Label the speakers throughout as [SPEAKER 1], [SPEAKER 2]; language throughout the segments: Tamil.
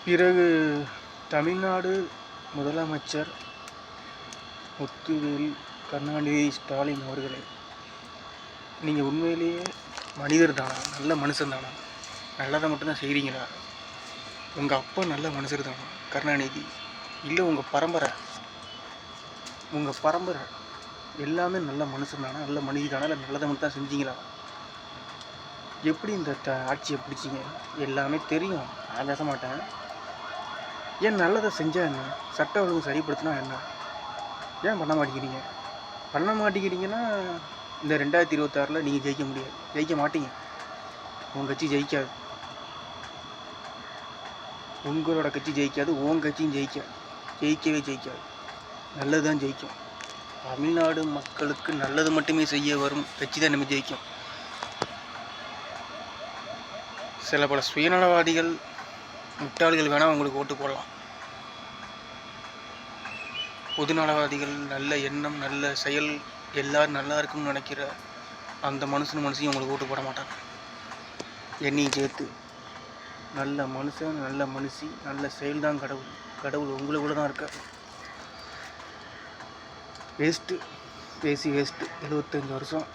[SPEAKER 1] பிறகு தமிழ்நாடு முதலமைச்சர் முத்துவேல் கருணாநிதி ஸ்டாலின் அவர்களே, நீங்கள் உண்மையிலேயே மனிதர் தானா? நல்ல மனுஷன் தானா? நல்லதை மட்டும்தான் செய்கிறீங்களா? உங்கள் அப்பா நல்ல மனுஷர் தானா கருணாநிதி? இல்லை உங்கள் பரம்பரை எல்லாமே நல்ல மனுஷன் தானா? நல்ல மனிதி தானா? இல்லை நல்லதை மட்டும் தான் செஞ்சீங்களா? எப்படி இந்த ஆட்சியை பிடிச்சிங்க? எல்லாமே தெரியும், நான் பேச மாட்டேன். ஏன் நல்லதை செஞ்சால் என்ன? சட்ட ஒழுங்கு சரிப்படுத்தினா என்ன? ஏன் பண்ண மாட்டேங்கிறீங்கன்னா இந்த 2026 நீங்கள் ஜெயிக்க மாட்டீங்க. உங்கள் கட்சி ஜெயிக்காது, உங்களோட கட்சி ஜெயிக்காது, உங்கள் கட்சியும் ஜெயிக்காது. நல்லது தான் ஜெயிக்கும். தமிழ்நாடு மக்களுக்கு நல்லது மட்டுமே செய்ய வரும் கட்சி தான் நம்ம ஜெயிக்கும். சில பல சுயநலவாதிகள், முட்டாள்கள் வேணால் உங்களுக்கு ஓட்டு போடலாம். பொதுநலவாதிகள், நல்ல எண்ணம், நல்ல செயல், எல்லோரும் நல்லா இருக்குன்னு நினைக்கிற அந்த மனுஷனையும் உங்களுக்கு ஓட்டு போட மாட்டாங்க. என்னையும் சேர்த்து. நல்ல மனுஷன், நல்ல மனுஷி, நல்ல செயல் தான் கடவுள் உங்களுக்குள்ள தான் இருக்கார். பேசி வேஸ்ட்டு. 75 வருஷம்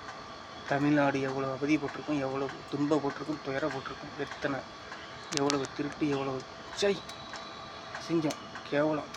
[SPEAKER 1] தமிழ்நாடு எவ்வளோ அவதிப்பட்டிருக்கும், எவ்வளோ துன்பப்பட்டிருக்கும், துயரப்பட்டிருக்கும், எவ்வளவு திருட்டு, எவ்வளவு செஞ்சோம் கேவலம்.